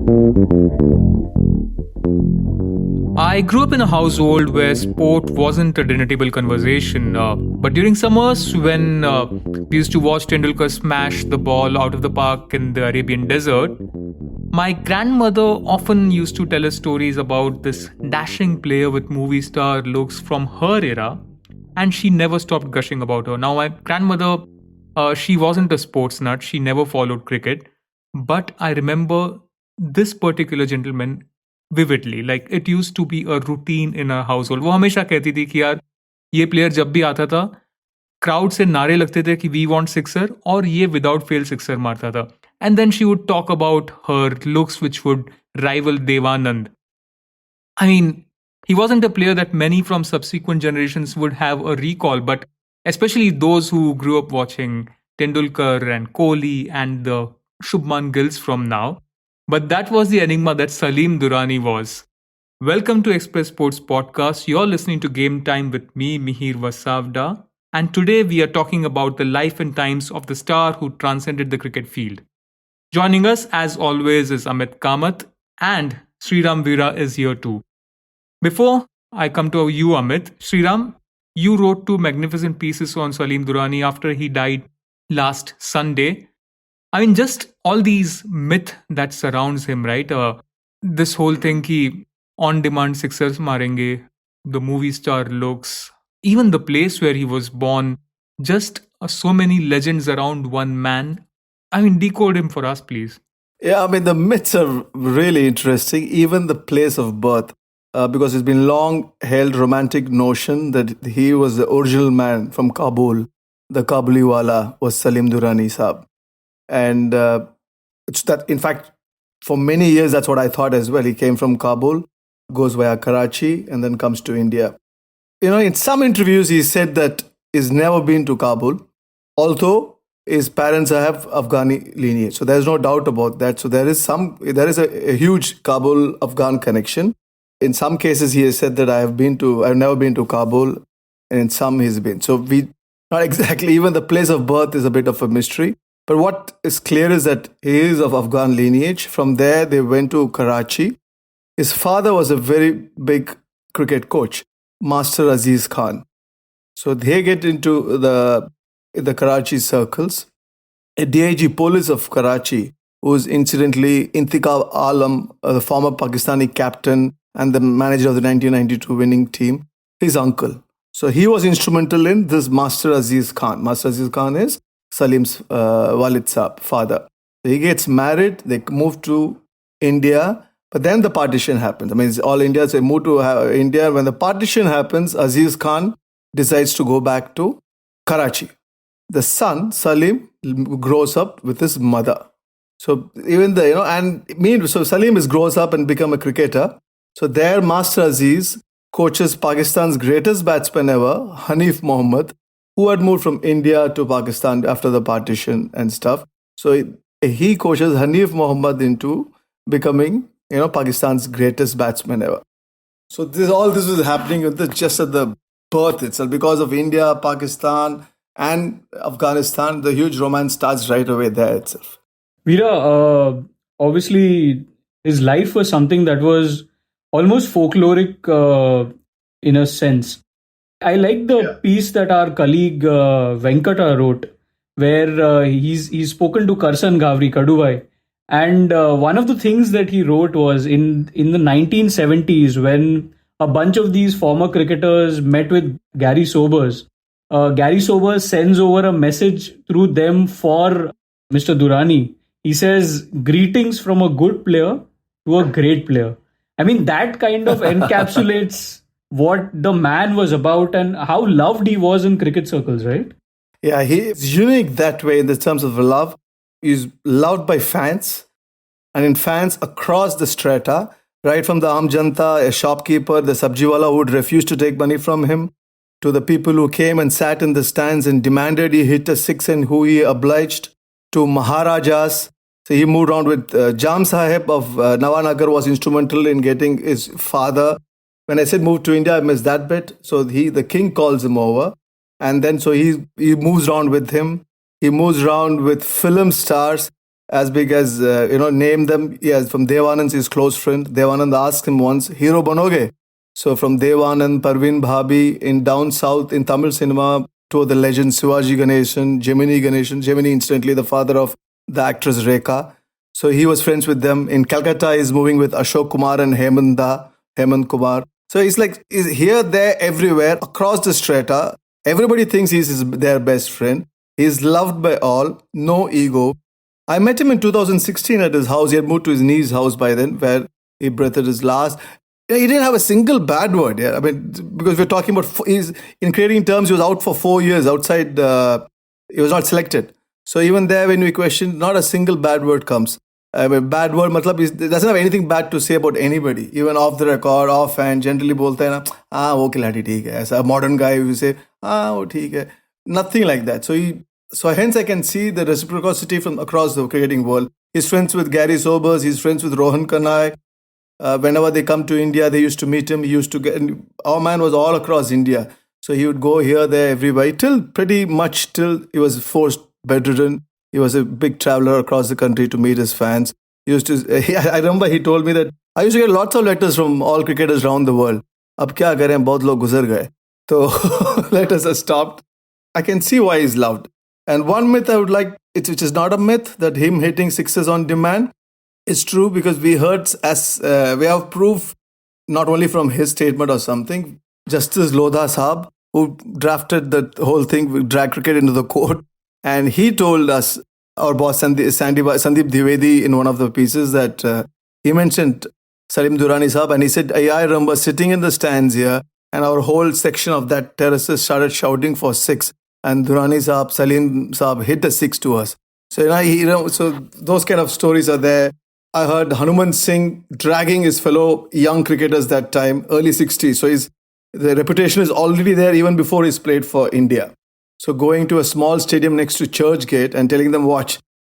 I grew up in a household where sport wasn't a dinner table conversation. But during summers, when we used to watch Tendulkar smash the ball out of the park in the Arabian desert, my grandmother often used to tell us stories about this dashing player with movie star looks from her era, and she never stopped gushing about her. Now, my grandmother, she wasn't a sports nut, she never followed cricket, but I remember this particular gentleman vividly. Like it used to be a routine in our household. वो हमेशा कहती थी कि यार ये player जब भी आता था क्राउड से नारे लगते थे कि वी वांट सिक्सर और ये विदाउट फेल सिक्सर मारता था. And then she would talk about her looks which would rival Dev Anand. I mean, he wasn't a player that many from subsequent generations would have a recall, but especially those who grew up watching Tendulkar and Kohli and the Shubman Gills from now. But that was the enigma that Salim Durani was. Welcome to Express Sports Podcast. You're listening to Game Time with me, Mihir Vasavda. And today we are talking about the life and times of the star who transcended the cricket field. Joining us, as always, is Amit Kamath, and Sriram Veera is here too. Before I come to you, Amit, Sriram, you wrote two magnificent pieces on Salim Durani after he died last Sunday. I mean, just all these myth that surrounds him, right? This whole thing ki on-demand sixers marenge, the movie star looks, even the place where he was born, just so many legends around one man. I mean, decode him for us, please. Yeah, I mean, the myths are really interesting, even the place of birth, because it's been long held romantic notion that he was the original man from Kabul. The Kabuliwala was Salim Durani Saab. And it's that, in fact, for many years, that's what I thought as well. He came from Kabul, goes via Karachi, and then comes to India. You know, in some interviews, he said that he's never been to Kabul, although his parents have Afghani lineage. So there's no doubt about that. So there is a huge Kabul-Afghan connection. In some cases, he has said that I've never been to Kabul, and in some he's been. So not exactly, even the place of birth is a bit of a mystery. But what is clear is that he is of Afghan lineage. From there, they went to Karachi. His father was a very big cricket coach, Master Aziz Khan. So they get into the Karachi circles. A DIG police of Karachi, who is incidentally Intikhab Alam, the former Pakistani captain and the manager of the 1992 winning team, his uncle. So he was instrumental in this Master Aziz Khan. Master Aziz Khan is Salim's Walid Saab, father. So he gets married, they move to India, but then the partition happens. I mean, it's all India, so they move to India. When the partition happens, Aziz Khan decides to go back to Karachi. The son, Salim, grows up with his mother. So even so Salim grows up and become a cricketer. So there, Master Aziz coaches Pakistan's greatest batsman ever, Hanif Mohammad, who had moved from India to Pakistan after the partition and stuff. So he coaches Hanif Mohammad into becoming, Pakistan's greatest batsman ever. So all this was happening just at the birth itself. Because of India, Pakistan and Afghanistan, the huge romance starts right away there itself. Veera, obviously his life was something that was almost folkloric in a sense. I like the piece that our colleague Venkata wrote, where he's spoken to Karsan Ghavri Kaduvai, and one of the things that he wrote was in the 1970s when a bunch of these former cricketers met with Gary Sobers. Gary Sobers sends over a message through them for Mr. Durani. He says, "Greetings from a good player to a great player." I mean, that kind of encapsulates what the man was about and how loved he was in cricket circles, right? Yeah, he's unique that way in the terms of love. He's loved by fans, and in fans across the strata, right from the Aam Janta, a shopkeeper, the sabjiwala who would refuse to take money from him, to the people who came and sat in the stands and demanded he hit a six and who he obliged, to Maharajas. So he moved around with Jam Sahib of Nawanagar was instrumental in getting his father. When I said move to India, I missed that bit. So the king calls him over. And then so he moves around with him. He moves around with film stars. as big as, name them. Yes, from Devanand's his close friend. Devanand asked him once, hero banoge? So from Devanand, Parveen Bhabi, in down south in Tamil cinema, to the legend Shivaji Ganeshan, Gemini incidentally the father of the actress Rekha. So he was friends with them. In Calcutta, he's moving with Ashok Kumar and Hemant Kumar. So he's here, there, everywhere, across the strata. Everybody thinks their best friend. He's loved by all, no ego. I met him in 2016 at his house. He had moved to his niece's house by then, where he breathed his last. He didn't have a single bad word. Yeah, I mean, because we're talking about he's in creating terms. He was out for 4 years outside. He was not selected. So even there, when we question, not a single bad word comes. Bad word, matlab, he doesn't have anything bad to say about anybody, even off the record, offhand. Generally, बोलता है ना, वो खिलाड़ी ठीक है. As a modern guy, we say, वो ठीक है. Nothing like that. So hence I can see the reciprocity from across the cricketing world. He's friends with Gary Sobers. He's friends with Rohan Kanai. Whenever they come to India, they used to meet him. He used to get. Our man was all across India, so he would go here, there, everywhere. Till he was forced bedridden. He was a big traveler across the country to meet his fans. He used to. I remember he told me that I used to get lots of letters from all cricketers around the world. अब क्या करें, बहुत लोग गुजर गए. So letters are stopped. I can see why he's loved. And one myth I would like, which is not a myth, that him hitting sixes on demand is true, because we have proof not only from his statement or something. Justice Lodha Saab, who drafted the whole thing, dragged cricket into the court, and he told us, our boss Sandeep Dwivedi, in one of the pieces, that he mentioned Salim Durani Saab, and he said, I remember sitting in the stands here, and our whole section of that terraces started shouting for six. And Durani Saab, Salim Saab hit a six to us. So, so those kind of stories are there. I heard Hanuman Singh dragging his fellow young cricketers that time, early 60s. So the reputation is already there even before he's played for India. So going to a small stadium next to Churchgate and telling them,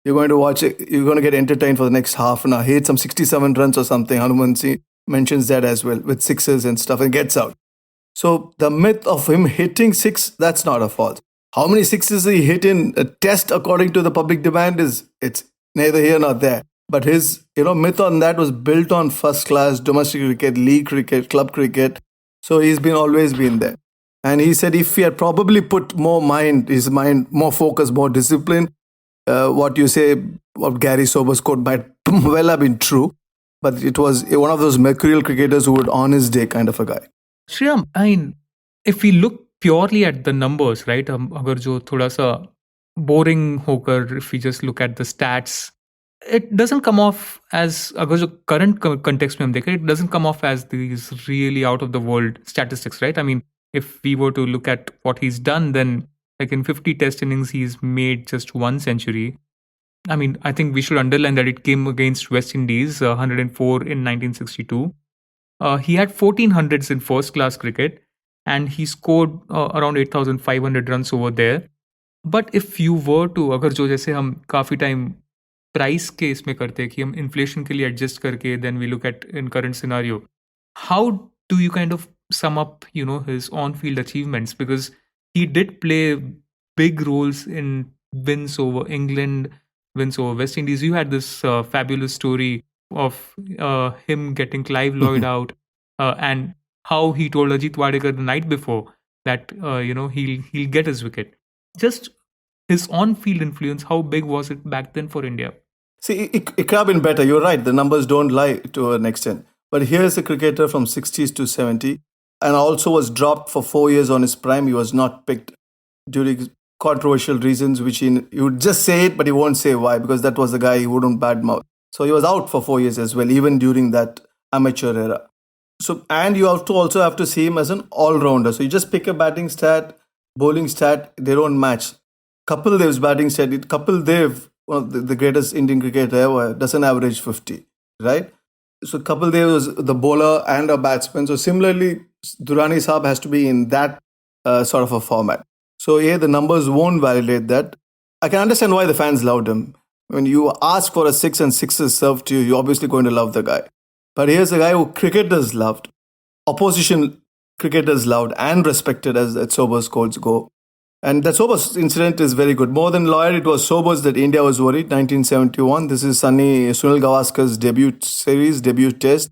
you're going to get entertained for the next half an hour. He hit some 67 runs or something. Hanuman Singh mentions that as well, with sixes and stuff, and gets out. So the myth of him hitting six, that's not a false. How many sixes he hit in a test according to the public demand it's neither here nor there. But his myth on that was built on first class domestic cricket, league cricket, club cricket. So he's always been there. And he said if he had probably put his mind, more focus, more discipline, what you say, what Gary Sobers quote might well have been true. But it was one of those mercurial cricketers who would on his day kind of a guy. Sriram, I mean, if we look purely at the numbers, right? अगर जो थोड़ा सा boring होकर, if we just look at the stats, it doesn't come off as, अगर जो current context में हम देखें, it doesn't come off as these really out of the world statistics, right? I mean, if we were to look at what he's done, then like in 50 test innings, he's made just one century. I mean, I think we should underline that it came against West Indies, 104 in 1962. He had 1400s in first class cricket, and he scored around 8,500 runs over there. But if you were to, अगर जो जैसे हम काफ़ी time price के इसमें करते हैं कि हम इन्फ्लेशन के लिए एडजस्ट करके then we look at in current scenario, how do you kind of sum up, his on-field achievements? Because he did play big roles in wins over England, wins over West Indies. You had this fabulous story of him getting Clive Lloyd out, and how he told Ajit Wadekar the night before that he'll get his wicket. Just his on-field influence, how big was it back then for India? See, it could have been better. You're right. The numbers don't lie to an extent. But here's a cricketer from 60s to 70, and also was dropped for 4 years on his prime. He was not picked during controversial reasons, which he would just say it, but he won't say why, because that was the guy he wouldn't badmouth. So he was out for 4 years as well, even during that amateur era. So, and you also have to see him as an all-rounder. So you just pick a batting stat, bowling stat, they don't match. Kapil Dev's batting stat, Kapil Dev, one of the greatest Indian cricketer ever, doesn't average 50, right? So Kapil Dev was the bowler and a batsman. So similarly, Durani Saab has to be in that sort of a format. So the numbers won't validate that. I can understand why the fans loved him. When you ask for a six and sixes served to you, you're obviously going to love the guy. But here's a guy who cricketers loved, opposition cricketers loved and respected, as Sobers quotes go. And that Sobers incident is very good. More than Lloyd, it was Sobers that India was worried. 1971. This is Sunil Gavaskar's debut test.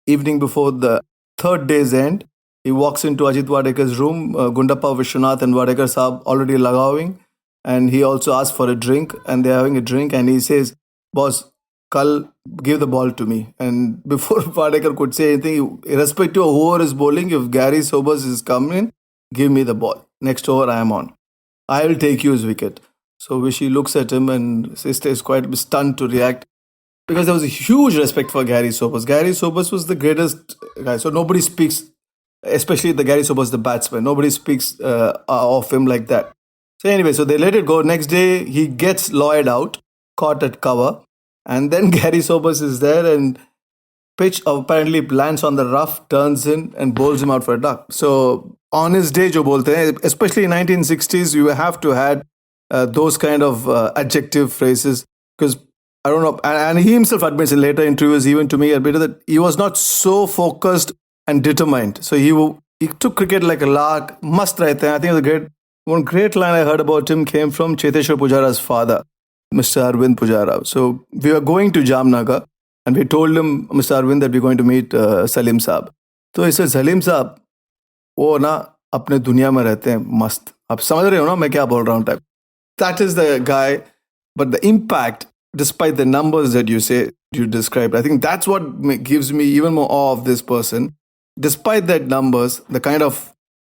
Evening before the third day's end, he walks into Ajit Wadekar's room. Gundappa Vishwanath and Wadekar Saab already lagawing. And he also asks for a drink. And they're having a drink. And he says, boss, Kal, give the ball to me. And before Wadekar could say anything, irrespective of whoever is bowling, if Gary Sobers is coming, give me the ball. Next over, I am on. I will take you his wicket. So Vishy looks at him and stays quite stunned to react because there was a huge respect for Gary Sobers. Gary Sobers was the greatest guy. So nobody speaks, especially the Gary Sobers, the batsman. Nobody speaks of him like that. So anyway, so they let it go. Next day, he gets Lloyd out, caught at cover. And then Gary Sobers is there and pitch apparently lands on the rough, turns in and bowls him out for a duck. So on his day, jo bolte hain, especially in 1960s, you have to had those kind of adjective phrases because I don't know, and he himself admits in later interviews, even to me, admitted that he was not so focused and determined. So he took cricket like a lark. Mast rehte hain. I think it was one great line I heard about him came from Cheteshwar Pujara's father, Mr. Arvind Pujara. So we were going to Jamnagar. And we told him, Mr. Arvind, that we're going to meet Salim Saab. So he said, Salim Saab, वो ना अपने दुनिया में रहते हैं मस्त. आप समझ रहे हो ना मैं क्या बोल रहा हूँ type. That is the guy, but the impact, despite the numbers that you described, I think that's what gives me even more awe of this person. Despite that numbers, the kind of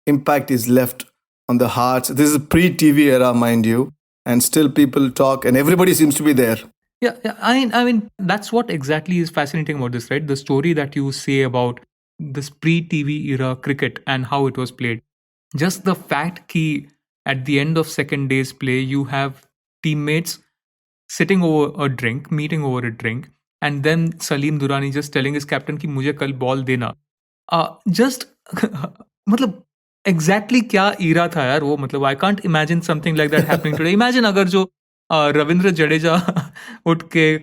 impact is left on the hearts. This is pre-TV era, mind you, and still people talk, and everybody seems to be there. Yeah. I mean, that's what exactly is fascinating about this, right? The story that you say about this pre-TV era cricket and how it was played. Just the fact that at the end of second day's play, you have teammates sitting over a drink, meeting over a drink, and then Salim Durani just telling his captain कि मुझे कल ball देना. Just मतलब exactly क्या era था यार वो, मतलब I can't imagine something like that happening today. Imagine अगर जो रविंद्र जडेजा उठ के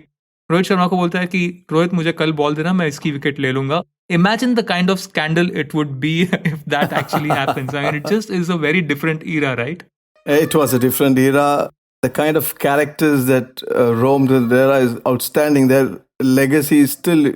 रोहित शर्मा को बोलता है कि रोहित मुझे कल बॉल देना, मैं इसकी विकेट ले लूंगा. Imagine the kind of scandal it would be if that actually happens. I mean, it just is a very different era, right? It was a different era. The kind of characters that roamed the era is outstanding. Their legacy is still,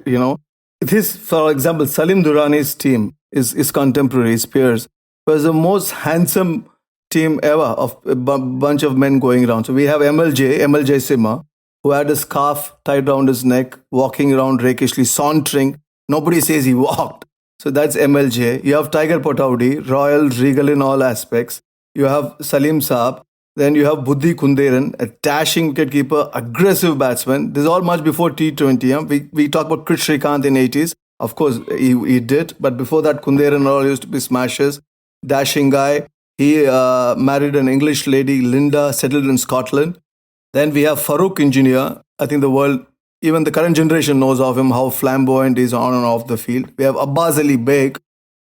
This, for example, Salim Durani's team is contemporary, his peers, was the most handsome team ever of a bunch of men going around. So we have MLJ Simha, who had a scarf tied around his neck, walking around rakishly, sauntering. Nobody says he walked. So that's MLJ. You have Tiger Potaudi, royal, regal in all aspects. You have Salim Saab. Then you have Buddhi Kunderan, a dashing wicketkeeper, aggressive batsman. This is all much before T20. Huh? We talk about Krish Shrikant in 80s. Of course, he did. But before that, Kunderan all used to be smashers. Dashing guy. He married an English lady, Linda, settled in Scotland. Then we have Farooq Engineer. I think the world, even the current generation knows of him, how flamboyant he is on and off the field. We have Abbas Ali Beg,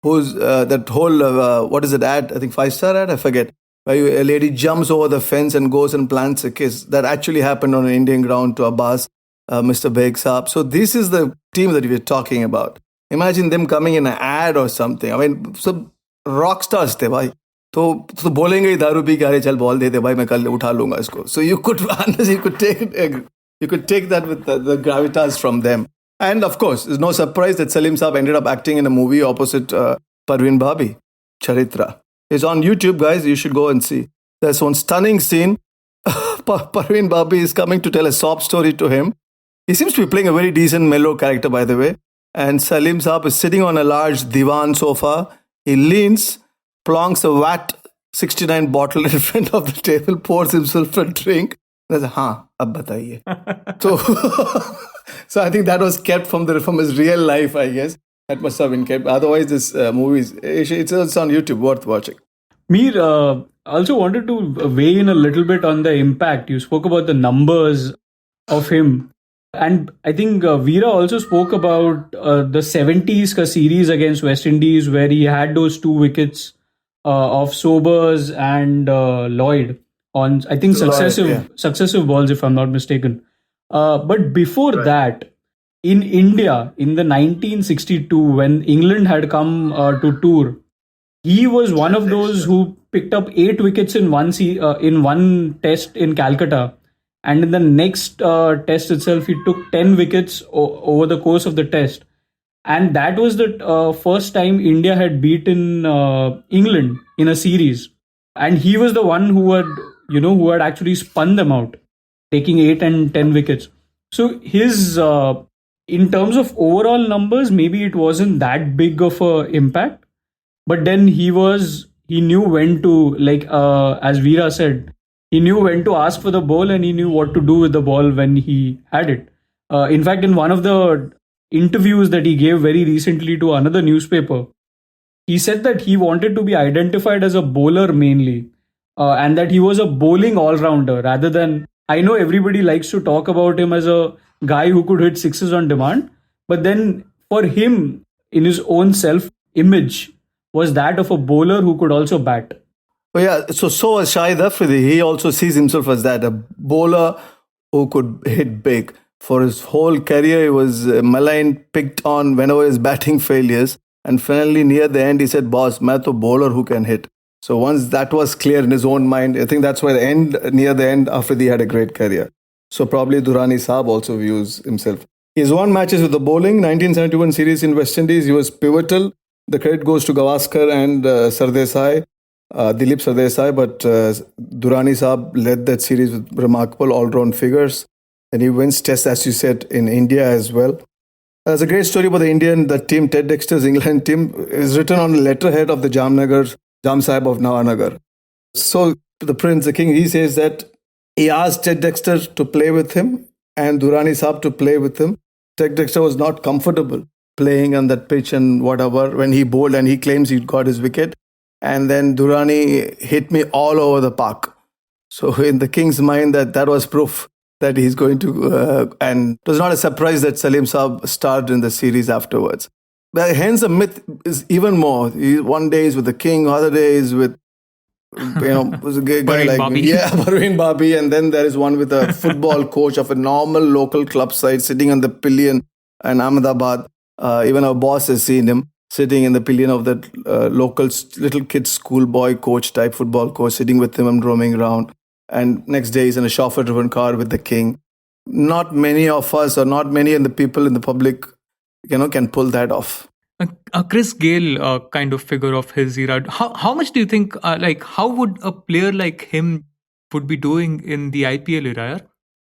who's that whole, what is it ad? I think 5-star ad? I forget. Where a lady jumps over the fence and goes and plants a kiss. That actually happened on an Indian ground to Abbas, Mr. Beg Saab. So this is the team that we're talking about. Imagine them coming in an ad or something. I mean, so rock stars the bhai. तो बोलेंगे ही दारू P के अरे चल ball दे दे भाई मैं कल उठा लूंगा इसको. So you could take that with the gravitas from them. And of course, there's no surprise that Salim Saab ended up acting in a movie opposite Parveen Bhabhi, Charitra. It's on YouTube, guys. You should go and see. There's one stunning scene. Parveen Bhabhi is coming to tell a sob story to him. He seems to be playing a very decent mellow character, by the way. And Salim Saab is sitting on a large divan sofa. He leans, plonks a VAT 69 bottle in front of the table, pours himself a drink. And says, "Haan, ab bataiye." So I think that was kept from his real life, I guess. That must have been kept. Otherwise, this movie it's on YouTube, worth watching. Mihir, also wanted to weigh in a little bit on the impact. You spoke about the numbers of him. And I think Veera also spoke about the 70s ka series against West Indies, where he had those 2 wickets of Sobers and Lloyd on, I think, successive balls, if I'm not mistaken. But before that, in India, in the 1962, when England had come to tour, he was one of those who picked up 8 wickets in one test in Calcutta, and in the next test itself, he took 10 wickets over the course of the test, and that was the first time India had beaten England in a series, and he was the one who had actually spun them out, taking 8 and 10 wickets. So his in terms of overall numbers, maybe it wasn't that big of a impact, but then he knew when to, as Veera said, he knew when to ask for the ball and he knew what to do with the ball when he had it. In fact, in one of the interviews that he gave very recently to another newspaper, he said that he wanted to be identified as a bowler mainly, and that he was a bowling all-rounder rather than. I know everybody likes to talk about him as a guy who could hit sixes on demand, but then for him, in his own self-image, was that of a bowler who could also bat. Oh yeah, so was Shahid Afridi. He also sees himself as that, a bowler who could hit big. For his whole career, he was maligned, picked on whenever his batting failures. And finally, near the end, he said, boss, main to bowler who can hit. So once that was clear in his own mind, I think that's why near the end, Afridi had a great career. So probably Durani Saab also views himself. He's won matches with the bowling. 1971 series in West Indies, he was pivotal. The credit goes to Gavaskar and Sardesai, Dilip Sardesai, but Durani Saab led that series with remarkable all-round figures. And he wins tests, as you said, in India as well. There's a great story about the team, Ted Dexter's England team, is written on the letterhead of the Jam Sahib of Nawanagar. So the Prince, the King, he says that he asked Ted Dexter to play with him and Durani Saab to play with him. Ted Dexter was not comfortable playing on that pitch and whatever when he bowled, and he claims he got his wicket. And then Durani hit me all over the park. So in the King's mind, that was proof that he's going to, and it was not a surprise that Salim Saab starred in the series afterwards. But hence the myth is even more. One day is with the King, other day is with, was a guy like Babi. Parveen Babi, and then there is one with a football coach of a normal local club side sitting on the pillion in Ahmedabad. Even our boss has seen him sitting in the pillion of that local little kid schoolboy coach type football coach, sitting with him and roaming around. And next day he's in a chauffeur-driven car with the King. Not many of us, or not many in the people in the public, can pull that off. Chris Gale kind of figure of his era. How much do you think, how would a player like him would be doing in the IPL era?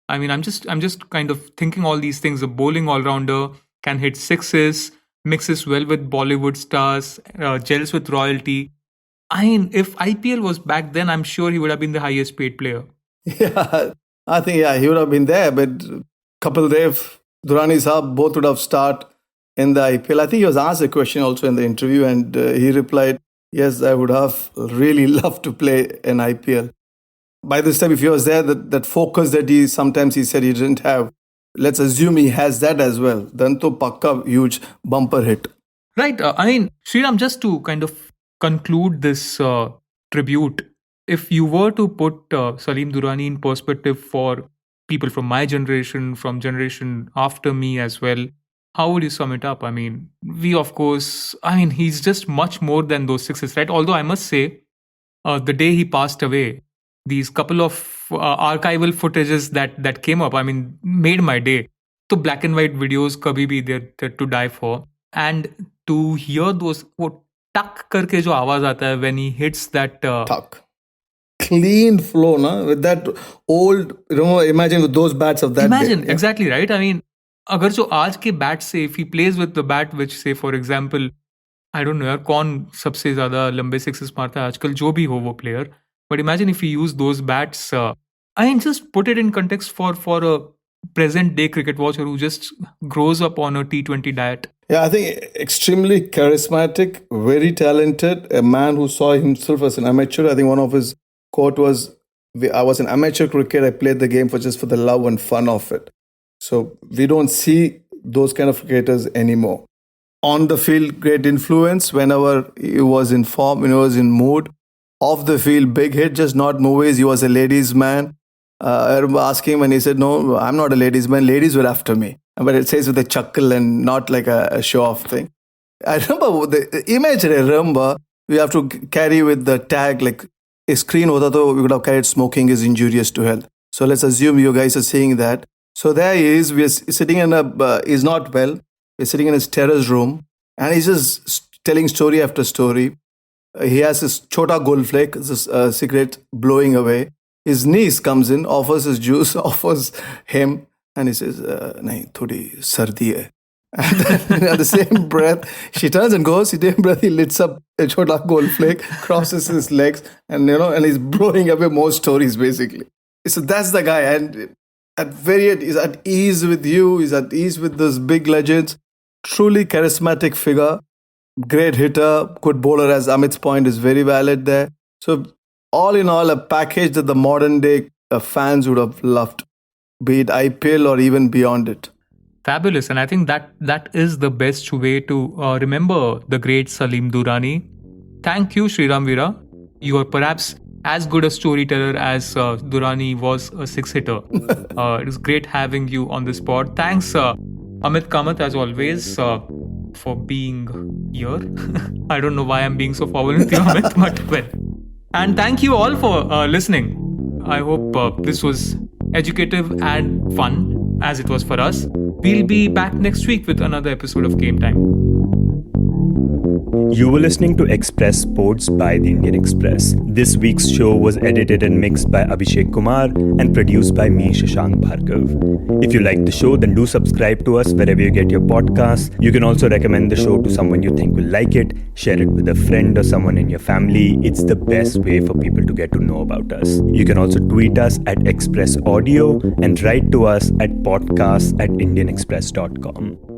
I mean, I'm just kind of thinking all these things. A bowling all-rounder, can hit sixes, mixes well with Bollywood stars, gels with royalty. I mean, if IPL was back then, I'm sure he would have been the highest paid player. Yeah, I think, he would have been there. But Kapil Dev, Durani Saab, both would have started in the IPL. I think he was asked a question also in the interview, and he replied, yes, I would have really loved to play in IPL. By this time, if he was there, that focus that he said he didn't have, let's assume he has that as well. Then to pakka huge bumper hit. Right. I mean, Sriram, just to kind of conclude this tribute, if you were to put Salim Durani in perspective for people from my generation, from generation after me as well, how would you sum it up? I mean, he's just much more than those sixes, right? Although I must say, the day he passed away, these couple of archival footages that came up, I mean, made my day. So black and white videos, kabhi bhi they're to die for. And to hear those, tuck करके जो आवाज आता है when he hits that tuck, clean flow, na? With that old, imagine with those bats of that imagine day, exactly right. I mean, अगर जो आज के bat से, if he plays with the bat which, say for example, I don't know यार कौन सबसे ज्यादा लंबे sixes मारता है आजकल, जो भी हो वो player, but imagine if he used those bats. I mean, just put it in context for a present day cricket watcher who just grows up on a T20 diet. Yeah, I think extremely charismatic, very talented, a man who saw himself as an amateur. I think one of his quote was, I was an amateur cricketer, I played the game for the love and fun of it. So we don't see those kind of cricketers anymore. On the field, great influence whenever he was in form, when he was in mood. Off the field, big hit, just not movies. He was a ladies' man. I remember asking him and he said, no, I'm not a ladies' man. Ladies were after me. But it says with a chuckle and not like a show-off thing. I remember the image I remember, we have to carry with the tag like screen hota to we would have carried smoking is injurious to health. So let's assume you guys are seeing that. So there he is. We're sitting in he's not well. We're sitting in his terrace room, and he's just telling story after story. He has his chota gold flake, this cigarette blowing away. His niece comes in, offers his juice, offers him, and he says, "Nahi, thodi sardi hai." And then at the same breath, she turns and goes. Same breath, he lifts up a chota gold flake, crosses his legs, and and he's blowing away more stories basically. So that's the guy, and he's at ease with you. He's at ease with those big legends. Truly charismatic figure, great hitter, good bowler. As Amit's point is very valid there. So all in all, a package that the modern day fans would have loved, be it IPL or even beyond it. Fabulous. And I think that is the best way to remember the great Salim Durani. Thank you, Sriram Veera. You are perhaps as good a storyteller as Durani was a six-hitter. It was great having you on this pod. Thanks, Amit, Kamath, as always, for being here. I don't know why I'm being so forward with you, Amit, but well. And thank you all for listening. I hope this was educative and fun, as it was for us. We'll be back next week with another episode of Game Time. You were listening to Express Sports by the Indian Express. This week's show was edited and mixed by Abhishek Kumar and produced by me, Shashank Bhargava. If you like the show, then do subscribe to us wherever you get your podcasts. You can also recommend the show to someone you think will like it, share it with a friend or someone in your family. It's the best way for people to get to know about us. You can also tweet us at Express Audio and write to us at podcasts@indianexpress.com.